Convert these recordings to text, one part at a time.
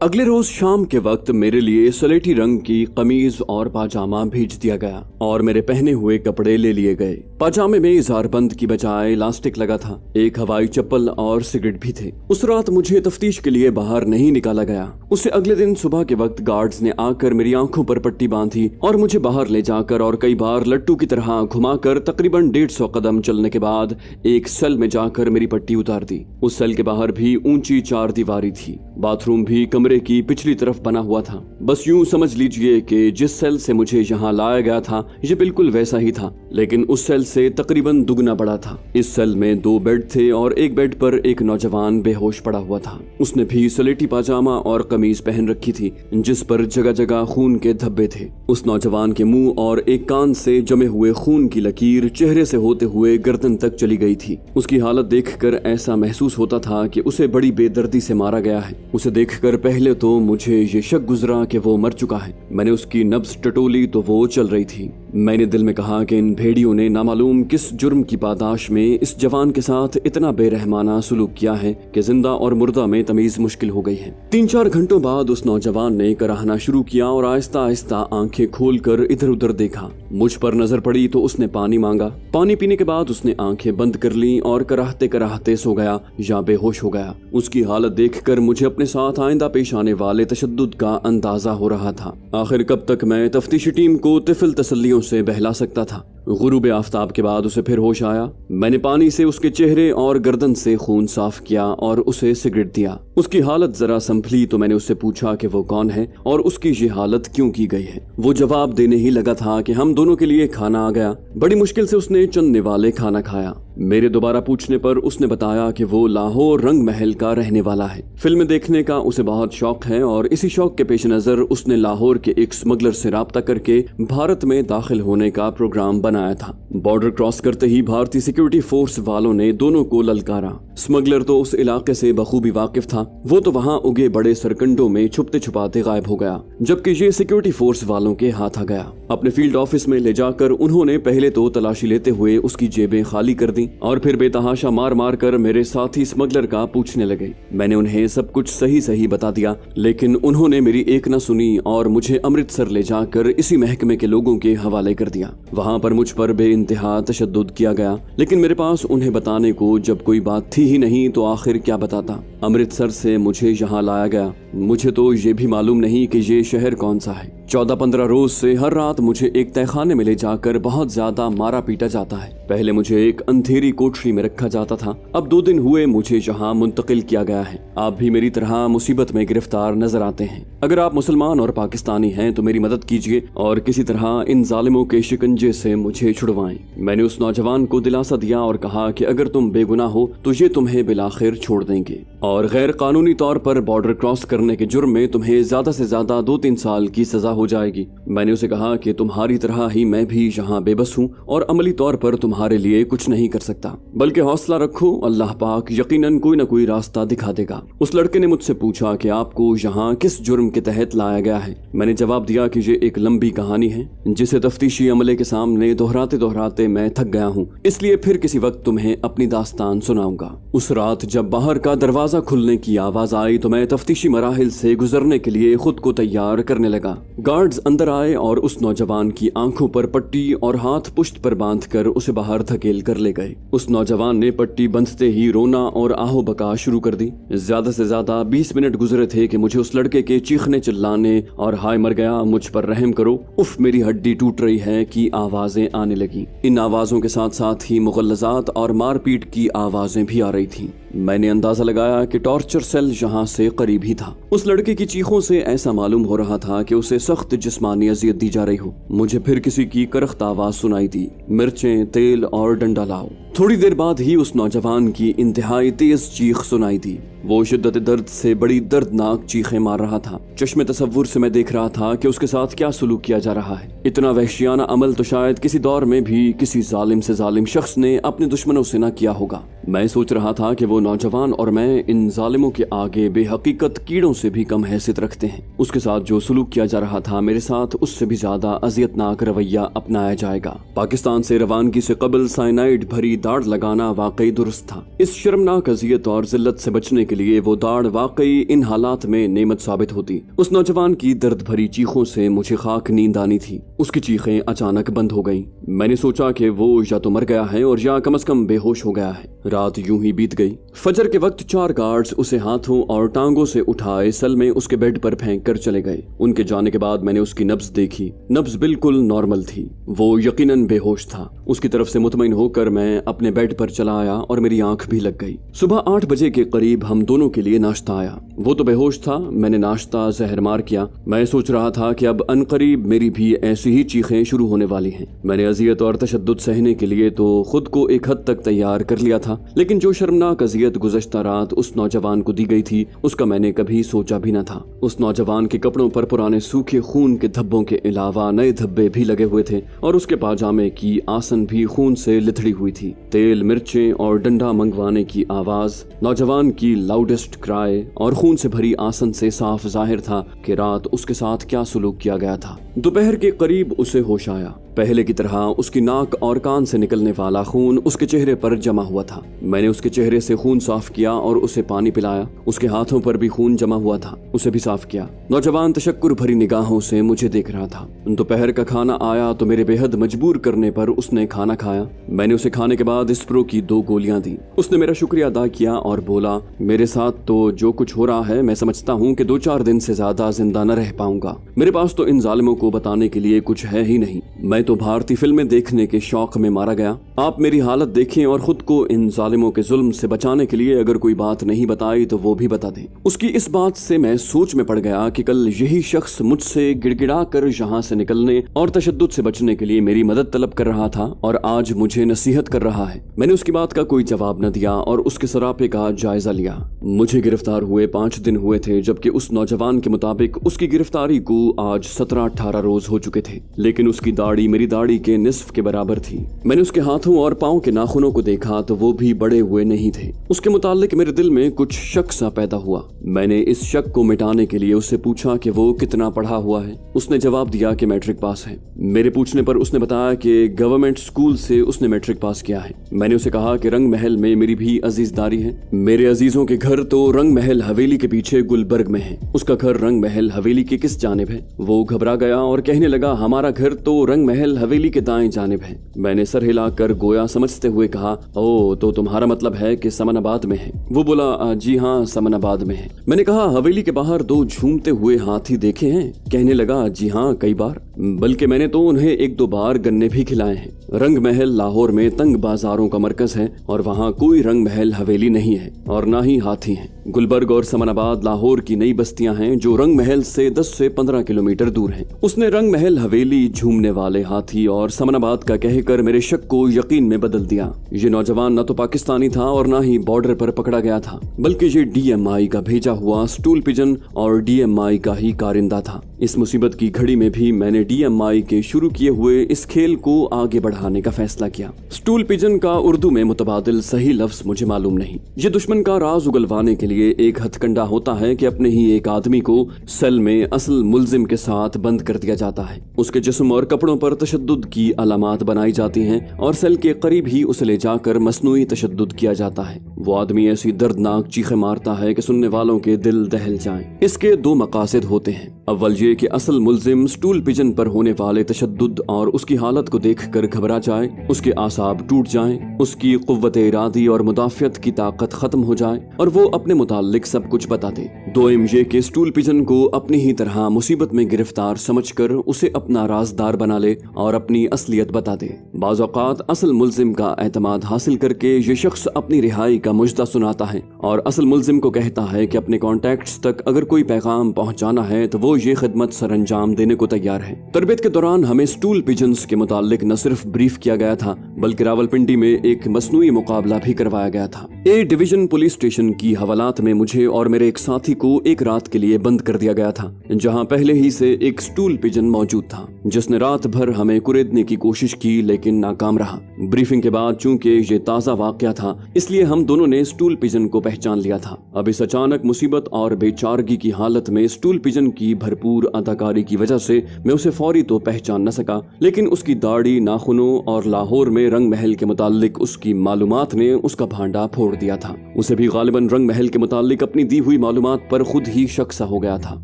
اگلے روز شام کے وقت میرے لیے سلیٹی رنگ کی قمیض اور پاجامہ بھیج دیا گیا اور میرے پہنے ہوئے کپڑے لے لیے گئے۔ پاجامے میں اظہار بند کی بجائے لاسٹک لگا تھا، ایک ہوائی چپل اور سگریٹ بھی تھے۔ اس رات مجھے تفتیش کے لیے باہر نہیں نکالا گیا۔ اس سے اگلے دن صبح کے وقت گارڈز نے آ کر میری آنکھوں پر پٹی باندھی اور مجھے باہر لے جا کر اور کئی بار لٹو کی طرح گھما کر تقریباً 150 قدم چلنے کے بعد ایک سیل میں جا کر میری پٹی اتار دی۔ اس سیل کے باہر بھی اونچی 4 دیواری تھی، باتھ روم بھی کمرے کی پچھلی طرف بنا ہوا تھا۔ بس یوں سمجھ لیجئے کہ جس سیل سے مجھے یہاں لایا گیا تھا یہ بالکل ویسا ہی تھا، لیکن اس سیل سے تقریباً دگنا بڑا تھا۔ اس سیل میں 2 بیڈ تھے اور ایک بیڈ پر ایک نوجوان بے ہوش پڑا ہوا تھا۔ اس نے بھی سلیٹی پاجامہ اور قمیض پہن رکھی تھی جس پر جگہ جگہ خون کے دھبے تھے۔ اس نوجوان کے منہ اور ایک کان سے جمے ہوئے خون کی لکیر چہرے سے ہوتے ہوئے گردن تک چلی گئی تھی۔ اس کی حالت دیکھ کر ایسا محسوس ہوتا تھا کہ اسے بڑی بے دردی سے مارا گیا ہے۔ اسے دیکھ کر پہلے تو مجھے یہ شک گزرا کہ وہ مر چکا ہے۔ میں نے اس کی نبض ٹٹولی تو وہ چل رہی تھی۔ میں نے دل میں کہا کہ ان بھیڑیوں نے نامعلوم کس جرم کی پاداش میں اس جوان کے ساتھ اتنا بے رحمانہ سلوک کیا ہے کہ زندہ اور مردہ میں تمیز مشکل ہو گئی ہے۔ 3-4 گھنٹوں بعد اس نوجوان نے کراہنا شروع کیا اور آہستہ آہستہ آنکھیں کھول کر ادھر ادھر دیکھا۔ مجھ پر نظر پڑی تو اس نے پانی مانگا۔ پانی پینے کے بعد اس نے آنکھیں بند کر لیں اور کراہتے کراہتے سو گیا یا بے ہوش ہو گیا۔ اس کی حالت دیکھ کر مجھے اپنے ساتھ آئندہ پیش آنے والے تشدد کا اندازہ ہو رہا تھا۔ آخر کب تک میں تفتیشی ٹیم کو طفل تسلیوں سے بہلا سکتا تھا؟ غروب آفتاب کے بعد اسے پھر ہوش آیا۔ میں نے پانی سے اس کے چہرے اور گردن سے خون صاف کیا اور اسے سگریٹ دیا۔ اس کی حالت ذرا سنبھلی تو میں نے اس سے پوچھا کہ وہ کون ہے اور اس کی یہ حالت کیوں کی گئی ہے۔ وہ جواب دینے ہی لگا تھا کہ ہم دونوں کے لیے کھانا آ گیا۔ بڑی مشکل سے اس نے چند نوالے کھانا کھایا۔ میرے دوبارہ پوچھنے پر اس نے بتایا کہ وہ لاہور رنگ محل کا رہنے والا ہے۔ فلم دیکھنے کا اسے بہت شوق ہے اور اسی شوق کے پیش نظر اس نے لاہور کے ایک اسمگلر سے رابطہ کر کے بھارت میں داخل ہونے کا پروگرام بنایا تھا۔ بارڈر کراس کرتے ہی بھارتی سیکیورٹی فورس والوں نے دونوں کو للکارا۔ اسمگلر تو اس علاقے سے بخوبی واقف تھا، وہ تو وہاں اگے بڑے سرکنڈوں میں چھپتے چھپاتے غائب ہو گیا، جبکہ یہ سیکیورٹی فورس والوں کے ہاتھ آ گیا۔ اپنے فیلڈ آفس میں لے جا کر انہوں نے پہلے تو تلاشی لیتے ہوئے اس کی جیبیں خالی کر دی اور پھر بے تحاشا مار مار کر میرے ساتھی اسمگلر کا پوچھنے لگے۔ میں نے انہیں سب کچھ صحیح بتا دیا، لیکن انہوں نے میری ایک نہ سنی اور مجھے امرتسر لے جا کر اسی محکمے کے لوگوں کے حوالے کر دیا۔ وہاں پر مجھ پر بے انتہا تشدد کیا گیا، لیکن میرے پاس انہیں بتانے کو جب کوئی بات تھی ہی نہیں تو آخر کیا بتاتا۔ امرتسر سے مجھے یہاں لایا گیا، مجھے تو یہ بھی معلوم نہیں کہ یہ شہر کون سا ہے۔ 14-15 روز سے ہر رات مجھے ایک تہہ خانے میں لے جا کر بہت زیادہ مارا پیٹا جاتا ہے۔ پہلے مجھے ایک اندھیری کوٹری میں رکھا جاتا تھا، اب 2 دن ہوئے مجھے یہاں منتقل کیا گیا ہے۔ آپ بھی میری طرح مصیبت میں گرفتار نظر آتے ہیں۔ اگر آپ مسلمان اور پاکستانی ہیں تو میری مدد کیجیے اور کسی طرح ان ظالموں کے شکنجے سے مجھے چھڑوائیں۔ میں نے اس نوجوان کو دلاسا دیا اور کہا کہ اگر تم بے گناہ ہو تو یہ تمہیں بالآخر چھوڑ دیں گے اور غیر قانونی طور پر بارڈر کراس کرنے کے جرم میں تمہیں زیادہ سے زیادہ 2-3 سال کی سزا ہو جائے گی۔ میں نے اسے کہا کہ تمہاری طرح ہی میں بھی یہاں بے بس ہوں اور عملی طور پر تمہارے لیے کچھ نہیں کر سکتا، بلکہ حوصلہ رکھو، اللہ پاک یقیناً کوئی نہ کوئی راستہ دکھا دے گا۔ اس لڑکے نے مجھ سے پوچھا کہ آپ کو یہاں کس جرم کے تحت لایا گیا ہے۔ میں نے جواب دیا کہ یہ ایک لمبی کہانی ہے جسے تفتیشی عملے کے سامنے دہراتے میں تھک گیا ہوں، اس لیے پھر کسی وقت تمہیں اپنی داستان سناؤں گا۔ اس رات جب باہر کا دروازہ کھلنے کی آواز آئی تو میں تفتیشی مراحل سے گزرنے کے لیے خود کو تیار کرنے لگا۔ گارڈز اندر آئے اور اس نوجوان کی آنکھوں پر پٹی اور ہاتھ پشت پر باندھ کر اسے باہر دھکیل کر لے گئے۔ اس نوجوان نے پٹی بندھتے ہی رونا اور آہو بکا شروع کر دی۔ زیادہ سے زیادہ 20 منٹ گزرے تھے کہ مجھے اس لڑکے کے چیخنے چلانے اور ہائے مر گیا، مجھ پر رحم کرو، اف میری ہڈی ٹوٹ رہی ہے کی آوازیں آنے لگی۔ ان آوازوں کے ساتھ ساتھ ہی مغلظات اور مار پیٹ کی آوازیں بھی آ رہی تھیں۔ میں نے اندازہ لگایا کہ ٹارچر سیل یہاں سے قریب ہی تھا۔ اس لڑکے کی چیخوں سے ایسا معلوم ہو رہا تھا کہ اسے سخت جسمانی اذیت دی جا رہی ہو۔ مجھے پھر کسی کی کرخت آواز سنائی دی، مرچیں، تیل اور ڈنڈا لاؤ۔ تھوڑی دیر بعد ہی اس نوجوان کی انتہائی تیز چیخ سنائی دی۔ وہ شدت درد سے بڑی دردناک چیخیں مار رہا تھا۔ چشم تصور سے میں دیکھ رہا تھا کہ اس کے ساتھ کیا سلوک کیا جا رہا ہے۔ اتنا وحشیانہ عمل تو شاید کسی دور میں بھی کسی ظالم سے ظالم شخص نے اپنے دشمنوں سے نہ کیا ہوگا۔ میں سوچ رہا تھا کہ وہ वो नौजवान और मैं इन जालिमों के आगे बेहकीकत कीड़ों से भी कम हैसियत रखते हैं। उसके साथ जो सलूक किया जा रहा था, मेरे साथ उससे भी ज्यादा अजियतनाक रवैया अपनाया जाएगा। पाकिस्तान से रवानगी से कबल साइनाइड भरी दाढ़ लगाना वाकई दुरुस्त था। इस शर्मनाक अजियत और जिल्लत से बचने के लिए वो दाढ़ वाकई इन हालात में नेमत साबित होती। उस नौजवान की दर्द भरी चीखों से मुझे खाक नींद आनी थी। उसकी चीखें अचानक बंद हो गईं। मैंने सोचा कि वो या तो मर गया है और या कम से कम बेहोश हो गया है। रात यूं ही बीत गई। फजर के वक्त 4 गार्ड्स उसे हाथों और टांगों से उठाए सेल में उसके बेड पर फेंक कर चले गए। उनके जाने के बाद मैंने उसकी नब्ज देखी। नब्ज बिल्कुल नॉर्मल थी। वो यकीनन बेहोश था। उसकी तरफ से मुतमईन होकर मैं अपने बेड पर चला आया और मेरी आंख भी लग गई। सुबह 8 बजे के करीब हम दोनों के लिए नाश्ता आया। वो तो बेहोश था। मैंने नाश्ता जहरमार किया। मैं सोच रहा था कि अब अनकरीब मेरी भी ऐसी ही चीखें शुरू होने वाली हैं। मैंने अजियत और तशद्दुद सहने के लिए तो खुद को एक हद तक तैयार कर लिया था, लेकिन जो शर्मनाक अजियत गुज़श्ता रात उस नौजवान को दी गई थी उसका मैंने कभी सोचा भी न था। उस नौजवान के कपड़ों पर पुराने सूखे खून के धब्बों के अलावा नए धब्बे भी लगे हुए थे और उसके पाजामे की आसन भी खून से लिथड़ी हुई थी। तेल, मिर्चें और डंडा मंगवाने की आवाज, नौजवान की लाउडेस्ट क्राई और खून से भरी आसन से साफ जाहिर था कि रात उसके साथ क्या सलूक किया गया था। दोपहर के करीब उसे होश आया। पहले की तरह उसकी नाक और कान से निकलने वाला खून उसके चेहरे पर जमा हुआ था। मैंने उसके चेहरे से खून साफ किया और उसे पानी पिलाया। उसके हाथों पर भी खून जमा हुआ था, उसे भी साफ किया। नौजवान तशक्कुर भरी निगाहों से मुझे देख रहा था। दोपहर का खाना आया तो मेरे बेहद मजबूर करने पर उसने खाना खाया। मैंने उसे खाने के बाद स्प्रो की 2 गोलियां दी। उसने मेरा शुक्रिया अदा किया और बोला, मेरे साथ तो जो कुछ हो रहा है मैं समझता हूँ कि 2-4 दिन से ज्यादा जिंदा न रह पाऊंगा। मेरे पास तो इन जालिमों को बताने के लिए कुछ है ही नहीं। मैं तो भारतीय फिल्में देखने के शौक में मारा गया। आप मेरी हालत देखें और खुद को इन जालिमों के जुल्म से बचाने के लिए अगर कोई बात नहीं बताई तो वो भी बता दें। उसकी इस बात से मैं सोच में पड़ गया कि कल यही शख्स मुझसे गिड़गिड़ा कर यहाँ से निकलने और तशद्दुद से बचने के लिए मेरी मदद तलब कर रहा था और आज मुझे नसीहत कर रहा है। मैंने उसकी बात का कोई जवाब न दिया और उसके सरापे का जायजा लिया। मुझे गिरफ्तार हुए 5 दिन हुए थे, जबकि उस नौजवान के मुताबिक उसकी गिरफ्तारी को आज 17-18 रोज हो चुके थे, लेकिन उसकी दाढ़ी मेरी दाढ़ी के निस्फ के बराबर थी। मैंने उसके हाथों और पांव के नाखूनों को देखा तो वो भी बड़े हुए नहीं थे। उसके मुतालिक मेरे दिल में कुछ शक सा पैदा हुआ। मैंने इस शक को मिटाने के लिए उससे पूछा कि वो कितना पढ़ा हुआ है। उसने जवाब दिया कि मैट्रिक पास है। मेरे पूछने पर उसने बताया कि गवर्नमेंट स्कूल से उसने मैट्रिक पास किया है। मैंने उसे कहा कि रंग महल में मेरी भी अजीजदारी है। मेरे अजीजों के घर तो रंग महल हवेली के पीछे गुलबर्ग में है। उसका घर रंग महल हवेली के किस जानिब है? वो घबरा गया और कहने लगा, हमारा घर तो रंग महल हवेली के दाएं जानिब है। मैंने सर हिलाकर गोया समझते हुए कहा, ओ तो तुम्हारा मतलब है कि समनाबाद में है? वो बोला, जी हाँ समनाबाद में है। मैंने कहा, हवेली के बाहर 2 झूमते हुए हाथी देखे हैं? कहने लगा, जी हाँ कई बार, बल्कि मैंने तो उन्हें 1-2 बार गन्ने भी खिलाए हैं। रंग महल लाहौर में तंग बाजारों का मरकज है और वहाँ कोई रंग महल हवेली नहीं है और ना ही हाथी हैं। गुलबर्ग और समनाबाद लाहौर की नई बस्तियां हैं जो रंग महल से 10 से 15 किलोमीटर दूर हैं। उसने रंग महल हवेली, झूमने वाले हाथी और समनाबाद का कहकर मेरे शक को यकीन में बदल दिया। ये नौजवान न तो पाकिस्तानी था और न ही बॉर्डर पर पकड़ा गया था, बल्कि ये DMI का भेजा हुआ स्टूल पिजन और DMI का ही कारिंदा था। इस मुसीबत की घड़ी में भी मैंने DMI के शुरू किए हुए इस खेल को आगे बढ़ाने का फैसला किया। स्टूल पिजन का उर्दू में मुतबादिल सही लफ्ज मुझे मालूम नहीं। ये दुश्मन का राज उगलवाने के लिए एक हथकंडा होता है कि अपने ही एक आदमी को सेल में असल मुल्जिम के साथ बंद कर दिया जाता है। उसके जिस्म और कपड़ों पर तशद्दुद की अलामात बनाई जाती हैं और सेल के करीब ही उसे ले जाकर मसनूई तशद्दुद किया जाता है। वो आदमी ऐसी दर्दनाक चीखें मारता है कि सुनने वालों के दिल दहल जाएं। इसके 2 मकासद होते हैं। अव्वल ये कि असल मुल्जिम स्टूल पिजन पर होने वाले तशद्दुद और उसकी हालत को देखकर घबरा जाए, उसके आसाब टूट जाएं, उसकी कुव्वत इरादी और मुदाफियत की ताकत खत्म हो जाए और वो अपने मुताल्लिक सब कुछ बता दे। 2 ये कि स्टूल पिजन को अपनी ही तरह मुसीबत में गिरफ्तार समझकर उसे अपना राजदार बना ले और अपनी असलियत बता दे। बाज़ औक़ात असल मुल्जिम का एतमाद हासिल करके ये शख्स अपनी रिहाई का मुजदा सुनाता है और असल मुल्जिम को कहता है कि अपने कॉन्टैक्ट्स तक अगर कोई पैगाम पहुंचाना है तो वो ये खिदमत हिकमत सर अंजाम देने को तैयार है। तरबियत के दौरान हमें स्टूल पिजन्स के मुतालिक न सिर्फ ब्रीफ किया गया था बल्कि रावलपिंडी में एक मसनूई मुकाबला भी करवाया गया था। ए डिवीजन पुलिस स्टेशन की हवालात में मुझे और मेरे एक साथी को एक रात के लिए बंद कर दिया गया था, जहां पहले ही से एक स्टूल पिजन मौजूद था जिसने रात भर हमें कुरेदने की कोशिश की लेकिन नाकाम रहा। ब्रीफिंग के बाद चूंकि ये ताजा वाकया था इसलिए हम दोनों ने स्टूल पिजन को पहचान लिया था। अब इस अचानक मुसीबत और बेचारगी की हालत में स्टूल पिजन की भरपूर अदाकारी की वजह से मैं उसे फौरी तो पहचान न सका, लेकिन उसकी दाढ़ी, नाखूनों और लाहौर में रंग महल के मुतालिक उसकी मालूमात ने उसका भांडा फोड़ दिया था। उसे भी गालिबन रंग महल के मुतालिक अपनी दी हुई मालूमात पर खुद ही शक सा हो गया था।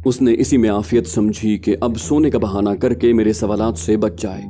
उसने इसी में आफियत समझी कि अब सोने का बहाना करके मेरे सवालात से बच जाए।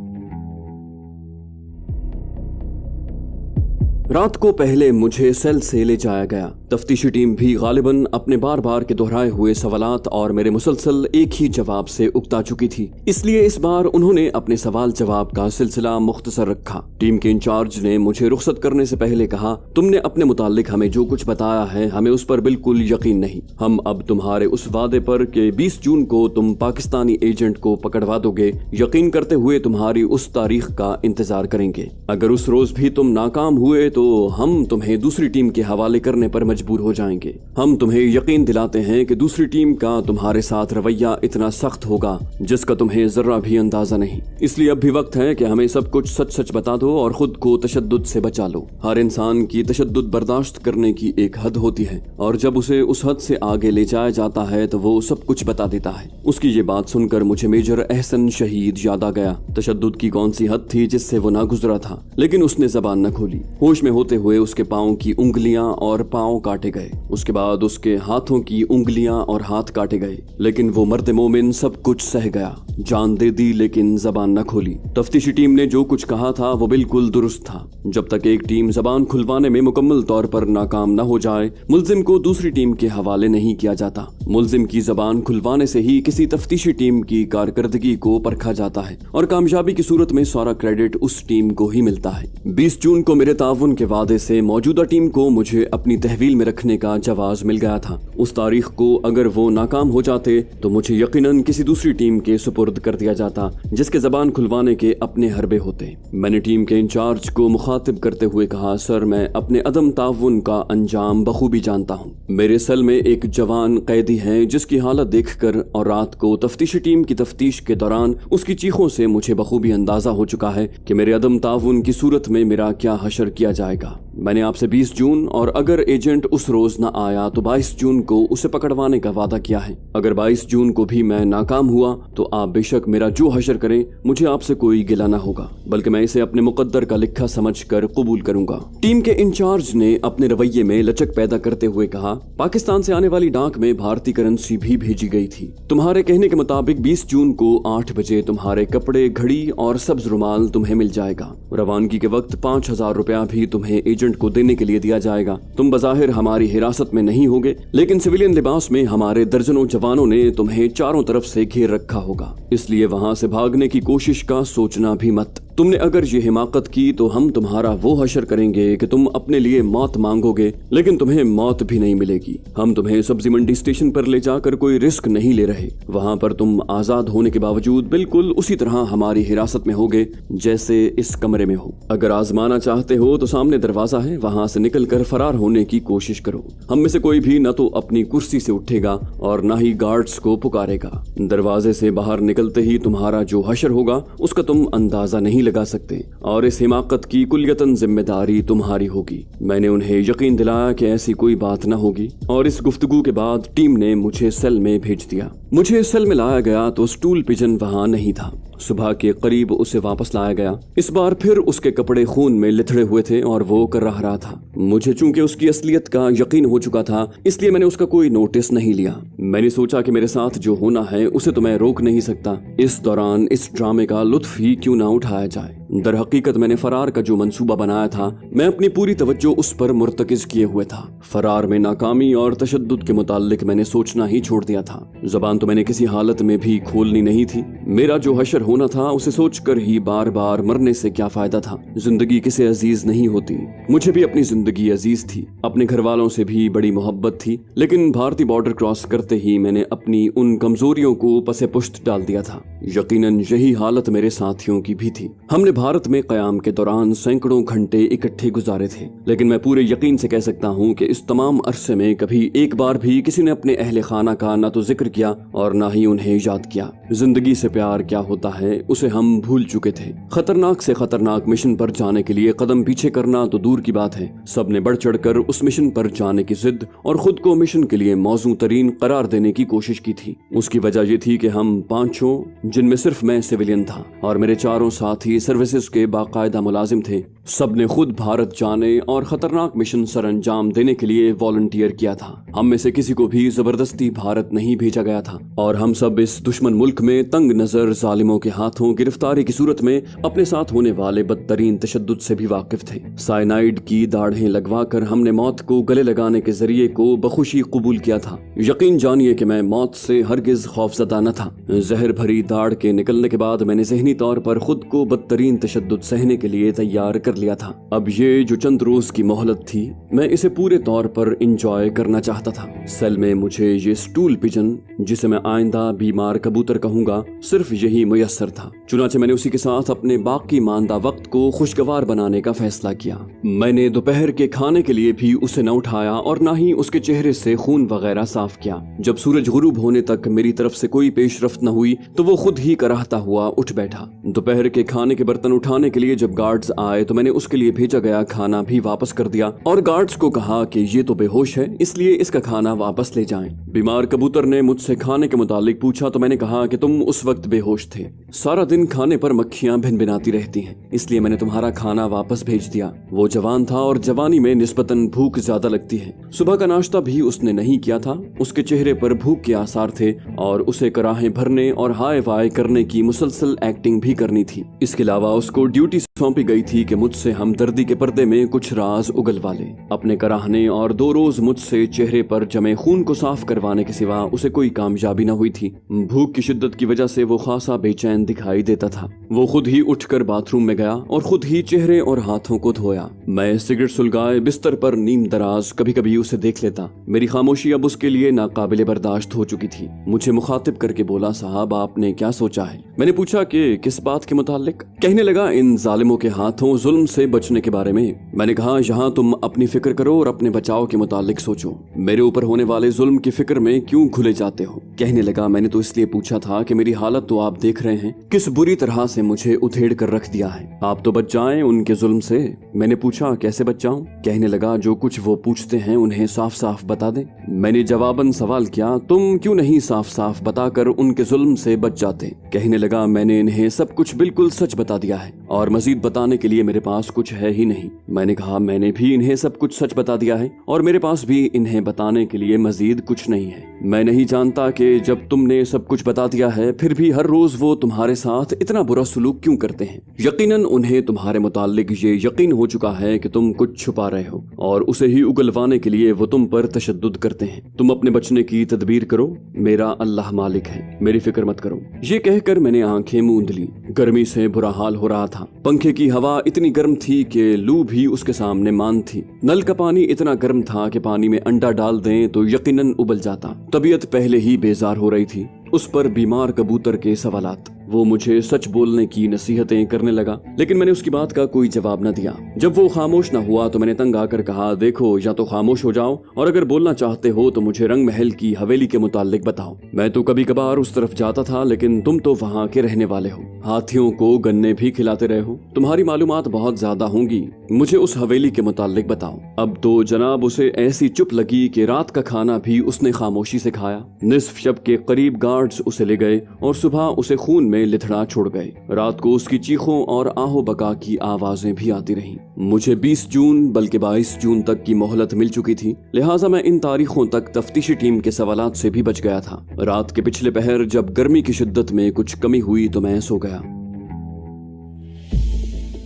रात को पहले मुझे सेल से ले जाया गया। तफ्तीशी टीम भी गालिबन अपने बार बार के दोहराए हुए सवालात और मेरे मुसलसल एक ही जवाब से उकता चुकी थी, इसलिए इस बार उन्होंने अपने सवाल जवाब का सिलसिला मुख्तसर रखा। टीम के इंचार्ज ने मुझे रुखसत करने से पहले कहा, तुमने अपने मुतालिक हमें जो कुछ बताया है हमें उस पर बिल्कुल यकीन नहीं। हम अब तुम्हारे उस वादे पर कि 20 जून को तुम पाकिस्तानी एजेंट को पकड़वा दोगे यकीन करते हुए तुम्हारी उस तारीख का इंतजार करेंगे। अगर उस रोज भी तुम नाकाम हुए तो हम तुम्हें दूसरी टीम के हवाले करने पर मजबूर हो जाएंगे। हम तुम्हें यकीन दिलाते हैं कि दूसरी टीम का तुम्हारे साथ रवैया इतना सख्त होगा जिसका तुम्हें जरा भी अंदाजा नहीं। इसलिए अब भी वक्त है कि हमें सब कुछ सच सच बता दो और खुद को तशद्दुद से बचा लो। हर इंसान की तशद्दुद बर्दाश्त करने की एक हद होती है और जब उसे उस हद से आगे ले जाया जाता है तो वो सब कुछ बता देता है। उसकी ये बात सुनकर मुझे मेजर एहसन शहीद याद आ गया। तशद्दुद की कौन सी हद थी जिससे वो ना गुजरा था, लेकिन उसने जबान न खोली। होश में होते हुए उसके पाँव की उंगलियां और पाँव काटे गए, उसके बाद उसके हाथों की उंगलियां और हाथ काटे गए, लेकिन वो मर्द मोमिन सब कुछ सह गया, जान दे दी लेकिन जबान न खोली। तफ्तीशी टीम ने जो कुछ कहा था वो बिल्कुल दुरुस्त था। जब तक एक टीम जबान खुलवाने में मुकम्मल तौर पर नाकाम न हो जाए मुल्जिम को दूसरी टीम के हवाले नहीं किया जाता। मुल्जिम की जबान खुलवाने से ही किसी तफ्तीशी टीम की कारकर्दगी को परखा जाता है और कामयाबी की सूरत में सारा क्रेडिट उस टीम को ही मिलता है। 20 जून को मेरे ताउन के वादे से मौजूदा टीम को मुझे अपनी तहवील में रखने का जवाज मिल गया था। उस तारीख को अगर वो नाकाम हो जाते तो मुझे यकीनन किसी दूसरी टीम के सुपुर्द कर दिया जाता जिसके जबान खुलवाने के अपने हरबे होते। मैंने टीम के इंचार्ज को मुखातिब करते हुए कहा, सर मैं अपने अदम ताउन का अंजाम बखूबी जानता हूँ। मेरे सेल में एक जवान कैदी है जिसकी हालत देखकर और रात को तफ्तीशी टीम की तफ्तीश के दौरान उसकी चीखों से मुझे बखूबी अंदाजा हो चुका है कि मेरे अदम ताउन की सूरत में मेरा क्या हशर किया जाएगा। मैंने आपसे 20 जून और अगर एजेंट उस रोज न आया तो 22 जून को उसे पकड़वाने का वादा किया है। अगर 22 जून को भी मैं नाकाम हुआ तो आप बेशक मेरा जो हशर करें मुझे आपसे कोई गिला न होगा, बल्कि मैं इसे अपने मुकद्दर का लिखा समझकर कबूल करूंगा। टीम के इंचार्ज ने अपने रवैये में लचक पैदा करते हुए कहा, पाकिस्तान से आने वाली डाक में भारतीय करेंसी भी भेजी गई थी। तुम्हारे कहने के मुताबिक 20 जून को 8 बजे तुम्हारे कपड़े, घड़ी और सब्ज रुमाल तुम्हें मिल जाएगा। रवानगी के वक्त 5000 रुपया भी तुम्हें एजेंट को देने के लिए दिया जाएगा। तुम बज़ाहिर हमारी हिरासत में नहीं होगे, लेकिन सिविलियन लिबास में हमारे दर्जनों जवानों ने तुम्हें चारों तरफ से घेर रखा होगा, इसलिए वहां से भागने की कोशिश का सोचना भी मत। तुमने अगर ये हिमाकत की तो हम तुम्हारा वो हशर करेंगे कि तुम अपने लिए मौत मांगोगे, लेकिन तुम्हें मौत भी नहीं मिलेगी। हम तुम्हें सब्जी मंडी स्टेशन पर ले जाकर कोई रिस्क नहीं ले रहे। वहां पर तुम आजाद होने के बावजूद बिल्कुल उसी तरह हमारी हिरासत में होगे जैसे इस कमरे में हो। अगर आजमाना चाहते हो तो सामने दरवाजा है, वहां से निकल कर फरार होने की कोशिश करो। हम में से कोई भी न तो अपनी कुर्सी से उठेगा और न ही गार्ड्स को पुकारेगा। दरवाजे से बाहर निकलते ही तुम्हारा जो हशर होगा उसका तुम अंदाजा नहीं लगा सकते और इस हिमाकत की कुल्यतन जिम्मेदारी तुम्हारी होगी। मैंने उन्हें यकीन दिलाया कि ऐसी कोई बात न होगी और इस गुफ्तगू के बाद टीम ने मुझे सेल में भेज दिया। मुझे सेल में लाया गया तो स्टूल पिजन वहां नहीं था। सुबह के करीब उसे वापस लाया गया। इस बार फिर उसके कपड़े खून में लिथड़े हुए थे और वो कराह रहा था। मुझे चूंकि उसकी असलियत का यकीन हो चुका था इसलिए मैंने उसका कोई नोटिस नहीं लिया। मैंने सोचा कि मेरे साथ जो होना है उसे तो मैं रोक नहीं सकता। इस दौरान इस ड्रामे का लुत्फ ही क्यों ना उठाया जाए। در حقیقت میں نے فرار کا جو منصوبہ بنایا تھا میں اپنی پوری توجہ اس پر مرتکز کیے ہوئے تھا۔ فرار میں ناکامی اور تشدد کے متعلق میں نے سوچنا ہی چھوڑ دیا تھا۔ زبان تو میں نے کسی حالت میں بھی کھولنی نہیں تھی۔ میرا جو حشر ہونا تھا اسے سوچ کر ہی بار بار مرنے سے کیا فائدہ تھا۔ زندگی کسے عزیز نہیں ہوتی۔ مجھے بھی اپنی زندگی عزیز تھی، اپنے گھر والوں سے بھی بڑی محبت تھی، لیکن بھارتی بارڈر کراس کرتے ہی میں نے اپنی ان کمزوریوں کو پس پشت ڈال دیا تھا۔ یقیناً یہی حالت میرے ساتھیوں کی بھی تھی۔ ہم نے بھارت میں قیام کے دوران سینکڑوں گھنٹے اکٹھے گزارے تھے، لیکن میں پورے یقین سے کہہ سکتا ہوں کہ اس تمام عرصے میں کبھی ایک بار بھی کسی نے اپنے اہل خانہ کا نہ تو ذکر کیا اور نہ ہی انہیں یاد کیا۔ زندگی سے پیار کیا ہوتا ہے اسے ہم بھول چکے تھے۔ خطرناک سے خطرناک مشن پر جانے کے لیے قدم پیچھے کرنا تو دور کی بات ہے، سب نے بڑھ چڑھ کر اس مشن پر جانے کی ضد اور خود کو مشن کے لیے موزوں ترین قرار دینے کی کوشش کی تھی۔ اس کی وجہ یہ تھی کہ ہم پانچوں، جن میں صرف میں سویلین تھا اور میرے چاروں ساتھی سروسز کے باقاعدہ ملازم تھے، سب نے خود بھارت جانے اور خطرناک مشن سر انجام دینے کے لیے والنٹیئر کیا تھا۔ ہم میں سے کسی کو بھی زبردستی بھارت نہیں بھیجا گیا تھا اور ہم سب اس دشمن ملک میں تنگ نظر ظالموں کے ہاتھوں گرفتاری کی صورت میں اپنے ساتھ ہونے والے بدترین تشدد سے بھی واقف تھے۔ سائنائڈ کی داڑھیں لگوا کر ہم نے موت کو گلے لگانے کے ذریعے کو بخوشی قبول کیا تھا۔ یقین جانیے کہ میں موت سے ہرگز خوفزدہ نہ تھا۔ زہر بھری داڑھ کے نکلنے کے بعد میں نے ذہنی طور پر خود کو بدترین تشدد سہنے کے لیے تیار کر لیا تھا۔ اب یہ جو چند روز کی مہلت تھی میں اسے پورے طور پر انجوائے کرنا چاہتا تھا۔ سیل میں مجھے یہ سٹول پجن، جسے میں آئندہ بیمار کبوتر کہوں گا، صرف یہی میسر تھا۔ چنانچہ میں نے اسی کے ساتھ اپنے باقی ماندہ وقت کو خوشگوار بنانے کا فیصلہ کیا۔ میں نے دوپہر کے کھانے کے لیے بھی اسے نہ اٹھایا اور نہ ہی اس کے چہرے سے خون وغیرہ صاف کیا۔ جب سورج غروب ہونے تک میری طرف سے کوئی پیش رفت نہ ہوئی تو وہ خود ہی کراہتا ہوا اٹھ بیٹھا۔ دوپہر کے کھانے کے برتن اٹھانے کے لیے جب گارڈز آئے تو میں نے اس کے لیے بھیجا گیا کھانا بھی واپس کر دیا اور گارڈز کو کہا کہ یہ تو بے ہوش ہے، اس لیے اس کا کھانا واپس لے جائیں۔ بیمار کبوتر نے مجھ سے کھانے کے متعلق پوچھا تو میں نے کہا کہ تم اس وقت بے ہوش تھے، سارا دن کھانے پر مکھیاں بھن بھناتی رہتی ہیں، اس لیے میں نے تمہارا کھانا واپس بھیج دیا۔ وہ جوان تھا اور جوانی میں نسبتاً بھوک زیادہ لگتی ہے۔ صبح کا ناشتہ بھی اس نے نہیں کیا تھا، اس کے چہرے پر بھوک کے آثار تھے اور اسے کراہیں بھرنے اور ہائے وائے کرنے کی مسلسل ایکٹنگ بھی کرنی تھی۔ اس کے علاوہ اس کو ڈیوٹی سونپی گئی تھی کہ مجھ سے ہمدردی کے پردے میں کچھ راز اگلوا لے۔ اپنے کراہنے اور 2 روز مجھ سے چہرے پر جمے خون کو صاف کروانے کے سوا اسے کوئی کامیابی نہ ہوئی تھی۔ بھوک کی شدت کی وجہ سے وہ خاصا بے چین دکھائی دیتا تھا۔ وہ خود ہی اٹھ کر باتھ روم میں گیا اور خود ہی چہرے اور ہاتھوں کو دھویا۔ میں سگریٹ سلگائے بستر پر نیم دراز کبھی کبھی اسے دیکھ لیتا۔ میری خاموشی اب اس کے لیے ناقابل برداشت ہو چکی تھی۔ مجھے مخاطب کر کے بولا، صاحب آپ نے کیا سوچا ہے؟ میں نے پوچھا کہ کس بات کے متعلق؟ کہنے لگا ان ظالموں کے ہاتھوں ظلم سے بچنے کے بارے میں۔ میں نے کہا یہاں تم اپنی فکر کرو اور اپنے بچاؤ کے متعلق سوچو، میرے اوپر ہونے والے ظلم کی فکر میں کیوں گھلے جاتے ہو؟ کہنے لگا میں نے تو اس لیے پوچھا تھا کہ میری حالت تو آپ دیکھ رہے ہیں، کس بری طرح سے مجھے ادھیڑ کر رکھ دیا ہے، آپ تو بچ جائیں ان کے ظلم سے۔ میں نے پوچھا کیسے بچ جاؤں؟ کہنے لگا جو کچھ وہ پوچھتے ہیں انہیں صاف صاف بتا دیں۔ میں نے جواباً سوال کیا تم کیوں نہیں صاف صاف بتا کر ان کے ظلم سے بچ جاتے؟ کہنے لگا میں نے انہیں سب کچھ بالکل سچ بتا دیا ہے اور مزید بتانے کے لیے میرے پاس کچھ ہے ہی نہیں۔ میں نے کہا میں نے بھی انہیں سب کچھ سچ بتا دیا ہے اور میرے پاس بھی انہیں بتانے کے لیے مزید کچھ نہیں ہے۔ میں نہیں جانتا کہ جب تم نے سب کچھ بتا دیا ہے پھر بھی ہر روز وہ تمہارے ساتھ اتنا برا سلوک کیوں کرتے ہیں؟ یقیناً انہیں تمہارے متعلق یہ یقین ہو چکا ہے کہ تم کچھ چھپا رہے ہو اور اسے ہی اگلوانے کے لیے وہ تم پر تشدد کرتے ہیں۔ تم اپنے بچنے کی تدبیر کرو، میرا اللہ مالک ہے، میری فکر مت کرو۔ یہ کہہ کر میں نے آنکھیں موند لی۔ گرمی سے برا حال ہو رہا تھا، پنکھے کی ہوا اتنی گرم تھی کہ لو بھی اس کے سامنے مان تھی، نل کا پانی اتنا گرم تھا کہ پانی میں انڈا ڈال دیں تو یقیناً ابل جاتا۔ طبیعت پہلے ہی بیزار ہو رہی تھی، اس پر بیمار کبوتر کے سوالات۔ وہ مجھے سچ بولنے کی نصیحتیں کرنے لگا لیکن میں نے اس کی بات کا کوئی جواب نہ دیا۔ جب وہ خاموش نہ ہوا تو میں نے تنگ آ کر کہا دیکھو یا تو خاموش ہو جاؤ اور اگر بولنا چاہتے ہو تو مجھے رنگ محل کی حویلی کے متعلق بتاؤ۔ میں تو کبھی کبھار اس طرف جاتا تھا لیکن تم تو وہاں کے رہنے والے ہو، ہاتھیوں کو گنے بھی کھلاتے رہے ہو، تمہاری معلومات بہت زیادہ ہوں گی، مجھے اس حویلی کے متعلق بتاؤ۔ اب تو جناب اسے ایسی چپ لگی کہ رات کا کھانا بھی اس نے خاموشی سے کھایا۔ نصف شب کے قریب گارڈز اسے لے گئے اور صبح اسے خون میں لتھڑا چھوڑ گئے۔ رات کو اس کی چیخوں اور آہو بکا کی آوازیں بھی آتی رہیں۔ مجھے 20 جون بلکہ 22 جون تک کی مہلت مل چکی تھی، لہٰذا میں ان تاریخوں تک تفتیشی ٹیم کے سوالات سے بھی بچ گیا تھا۔ رات کے پچھلے پہر جب گرمی کی شدت میں کچھ کمی ہوئی تو میں سو گیا۔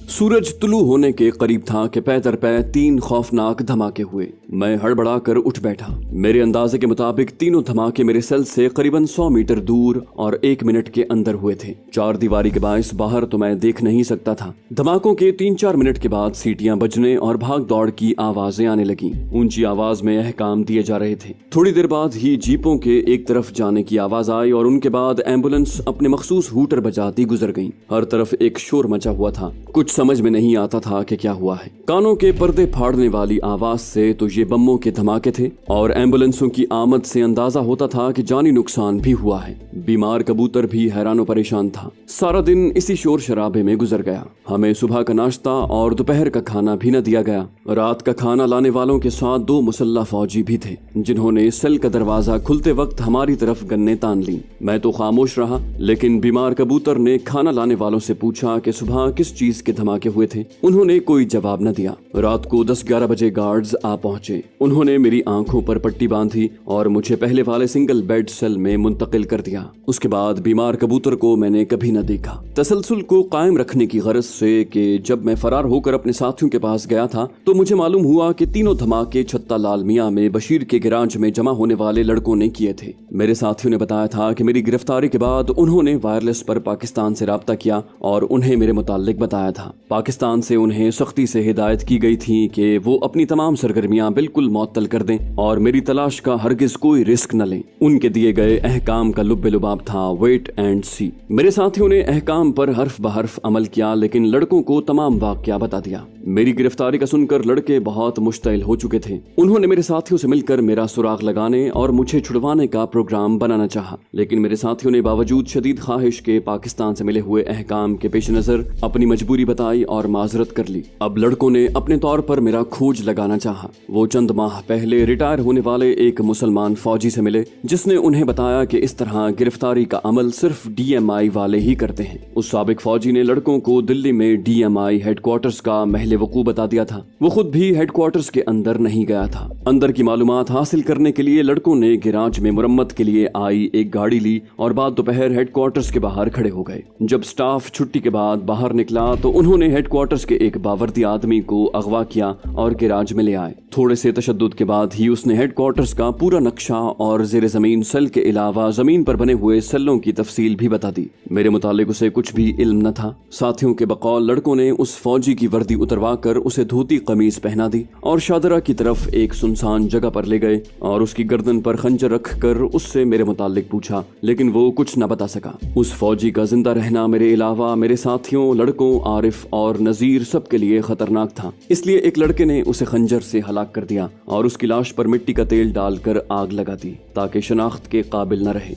सूरज तुलू होने के करीब था कि पै दर पै 3 खौफनाक धमाके हुए। मैं हड़बड़ा कर उठ बैठा। मेरे अंदाजे के मुताबिक तीनों धमाके मेरे सेल से करीबन 100 मीटर दूर और 1 मिनट के अंदर हुए थे। 4 दीवारी के बायस बाहर तो मैं देख नहीं सकता था। धमाकों के 3-4 मिनट के बाद सीटियां बजने और भाग दौड़ की आवाजें आने लगी। ऊंची आवाज में अहकाम दिए जा रहे थे। थोड़ी देर बाद ही जीपों के एक तरफ जाने की आवाज आई और उनके बाद एम्बुलेंस अपने मखसूस हूटर बजाती गुजर गई। हर तरफ एक शोर मचा हुआ था। कुछ समझ में नहीं आता था कि क्या हुआ है। कानों के पर्दे फाड़ने वाली आवाज से तो ये बमों के धमाके थे और एम्बुलेंसों की आमद से अंदाजा होता था कि जानी नुकसान भी हुआ है। बीमार कबूतर भी हैरान और परेशान था। सारा दिन इसी शोर शराबे में गुजर गया। हमें सुबह का नाश्ता और दोपहर का खाना भी न दिया गया। रात का खाना लाने वालों के साथ 2 मुसल्ला फौजी भी थे, जिन्होंने सेल का दरवाजा खुलते वक्त हमारी तरफ गन्ने तान ली। मैं तो खामोश रहा, लेकिन बीमार कबूतर ने खाना लाने वालों से पूछा कि सुबह किस चीज के धमाके हुए थे। उन्होंने कोई जवाब न दिया। रात को 10-11 बजे गार्ड्स आ पहुंचे। उन्होंने मेरी आंखों पर पट्टी बांधी और मुझे पहले वाले सिंगल बेड सेल में मुंतकिल कर दिया। उसके बाद बीमार कबूतर को मैंने कभी न देखा। तसलसल को कायम रखने की गरज से कि जब मैं फरार होकर अपने साथियों के पास गया था तो मुझे मालूम हुआ कि तीनों धमाके छत्ता लाल मियां में बशीर के गैराज में जमा होने वाले लड़कों ने किए थे। मेरे साथियों ने बताया था कि मेरी गिरफ्तारी के बाद उन्होंने वायरलेस पर पाकिस्तान से राब्ता किया और उन्हें मेरे मुताल्लिक बताया था। पाकिस्तान से उन्हें सख्ती से हिदायत की गई थी कि वो अपनी तमाम सरगर्मियां बिल्कुल मुअत्तल कर दें और मेरी तलाश का हरगिज कोई रिस्क न लें। उनके दिए गए अहकाम का लुब्बे लुबाब था वेट एंड सी। मेरे साथियों ने अहकाम पर हर्फ बहर्फ अमल किया, लेकिन लड़कों को तमाम वाकया बता दिया। मेरी गिरफ्तारी का सुनकर लड़के बहुत मुश्तइल हो चुके थे। उन्होंने मेरे साथियों से मिलकर मेरा सुराग लगाने और मुझे छुड़वाने का प्रोग्राम बनाना चाहा, लेकिन मेरे साथियों ने बावजूद शदीद ख्वाहिश के पाकिस्तान से मिले हुए अहकाम के पेश नजर अपनी मजबूरी बताई और माजरत कर ली। अब लड़कों ने अपने तौर पर मेरा खोज लगाना चाहा। वो चंद माह पहले रिटायर होने वाले एक मुसलमान फौजी से मिले, जिसने उन्हें बताया कि इस तरह गिरफ्तारी का अमल सिर्फ DMI वाले ही करते हैं। उस साबिक फौजी ने लड़कों को दिल्ली में DMI हेडक्वार्टर्स का महले वकू बता दिया था। वो खुद भी हेडक्वार्टर्स के अंदर नहीं गया था। अंदर की मालूमात हासिल करने के लिए लड़कों ने गैराज में मुरम्मत के लिए आई एक गाड़ी ली और बाद दोपहर हेडक्वार्टर्स के बाहर खड़े हो गए। जब स्टाफ छुट्टी के बाद बाहर निकला तो उन्होंने हेडक्वार्टर्स के एक बावर्दी आदमी को अगवा किया और गैराज में ले आए। थोड़े से तशद्दुद के बाद ही उसने हेडक्वार्टर्स का पूरा नक्शा और जेर जमीन सेल के अलावा जमीन पर बने हुए सेलों की तफसील भी बता दी। मेरे मुतालिक उसे कुछ भी इल्म न था। साथियों के बकौल लड़कों ने उस फौजी की वर्दी उतरवा कर उसे धोती कमीज पहना दी और शादरा की तरफ एक सुनसान जगह पर ले गए और उसकी गर्दन पर खंजर रख कर उससे मेरे मुतालिक पूछा, लेकिन वो कुछ न बता सका। उस फौजी का जिंदा रहना मेरे अलावा मेरे साथियों, लड़कों, आरिफ और नजीर सबके लिए खतरनाक था। इसलिए एक लड़के ने उसे खंजर से हलाक कर दिया और उसकी लाश पर मिट्टी का तेल डालकर आग लगा दी ताकि शनाख्त के काबिल न रहे।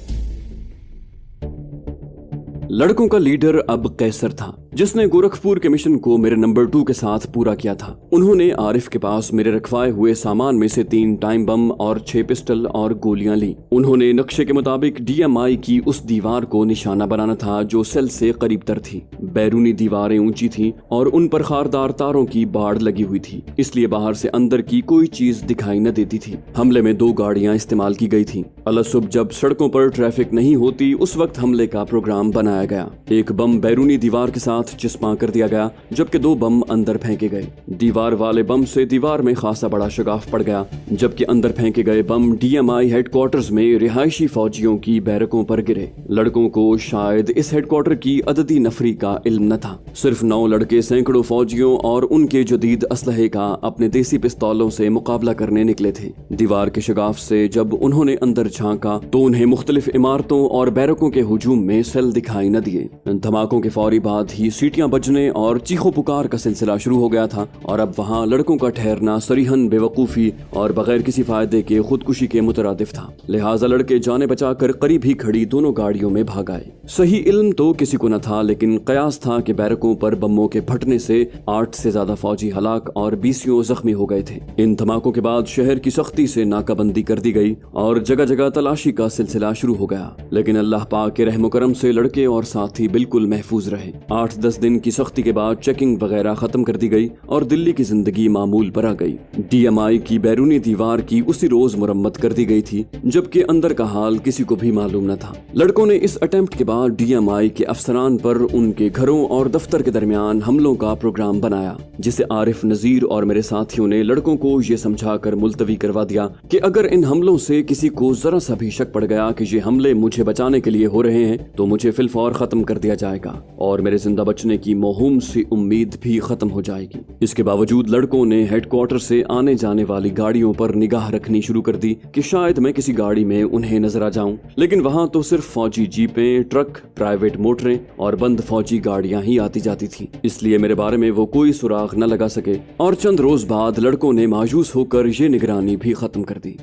लड़कों का लीडर अब कैसर था, जिसने गोरखपुर के मिशन को मेरे नंबर 2 के साथ पूरा किया था। उन्होंने आरिफ के पास मेरे रखवाए हुए सामान में से 3 टाइम बम और 6 पिस्टल और गोलियां ली। उन्होंने नक्शे के मुताबिक DMI की उस दीवार को निशाना बनाना था जो सेल से करीब तर थी। बैरूनी दीवारें ऊंची थीं और उन पर खारदार तारों की बाड़ लगी हुई थी, इसलिए बाहर से अंदर की कोई चीज दिखाई न देती थी। हमले में 2 गाड़ियां इस्तेमाल की गई थी। अलसुब जब सड़कों पर ट्रैफिक नहीं होती उस वक्त हमले का प्रोग्राम बनाया गया। एक बम बैरूनी दीवार के साथ चिस्पा कर दिया गया, जबकि 2 बम अंदर फेंके गए। दीवार वाले बम से दीवार में खासा बड़ा शगाफ पड़ गया, जबकि अंदर फेंके गए बम DMI हेडक्वार्टर्स में रिहायशी फौजियों की बैरकों पर गिरे। लड़कों को शायद इस हेडक्वार्टर की अददी नफरी का इल्म न था। सिर्फ 9 लड़के सैकड़ों फौजियों और उनके जदीद असलहे का अपने देसी पिस्तौलों से मुकाबला करने निकले थे। दीवार के शगाफ से जब उन्होंने अंदर झांका तो उन्हें मुख्तलिफ इमारतों और बैरकों के हुजूम में सेल दिखाई न दिए। धमाकों के फौरी बाद ही सीटियां बजने और चीखों पुकार का सिलसिला शुरू हो गया था और अब वहां लड़कों का ठहरना सरीहन बेवकूफी और बगैर किसी फायदे के खुदकुशी के मुतरादिफ था। लिहाजा लड़के जाने बचाकर करीब ही खड़ी दोनों गाड़ियों में भाग आए। सही इल्म तो किसी को न था, लेकिन कयास था कि बैरकों पर बमों के फटने से 8 से ज्यादा फौजी हलाक और 20 जख्मी हो गए थे। इन धमाकों के बाद शहर की सख्ती से नाकाबंदी कर दी गई और जगह जगह तलाशी का सिलसिला शुरू हो गया, लेकिन अल्लाह पाक के रहम करम से लड़के और साथी बिल्कुल महफूज रहे। 8 8-10 दिन की सख्ती के बाद चेकिंग वगैरह खत्म कर दी गई और दिल्ली की जिंदगी मामूल पर आ गई। DMI की बैरूनी दीवार की उसी रोज मुरम्मत कर दी गई थी, जबकि अंदर का हाल किसी को भी मालूम न था। लड़कों ने इस अटेम्प्ट के बाद DMI के अफसरान पर उनके घरों और दफ्तर के दरमियान हमलों का प्रोग्राम बनाया, जिसे आरिफ, नजीर और मेरे साथियों ने लड़कों को ये समझाकर मुलतवी करवा दिया कि अगर इन हमलों से किसी को जरा सा भी शक पड़ गया कि ये हमले मुझे बचाने के लिए हो रहे हैं तो मुझे फिलफौर खत्म कर दिया जाएगा और मेरे जिंदा बचने की मुहिम से उम्मीद भी खत्म हो जाएगी। इसके बावजूद लड़कों ने हेडक्वार्टर से आने जाने वाली गाड़ियों पर निगाह रखनी शुरू कर दी कि शायद मैं किसी गाड़ी में उन्हें नजर आ जाऊं, लेकिन वहां तो सिर्फ फौजी जीपें, ट्रक, प्राइवेट मोटरें और बंद फौजी गाड़ियां ही आती जाती थी। इसलिए मेरे बारे में वो कोई सुराग न लगा सके और चंद रोज बाद लड़कों ने मायूस होकर ये निगरानी भी खत्म कर दी।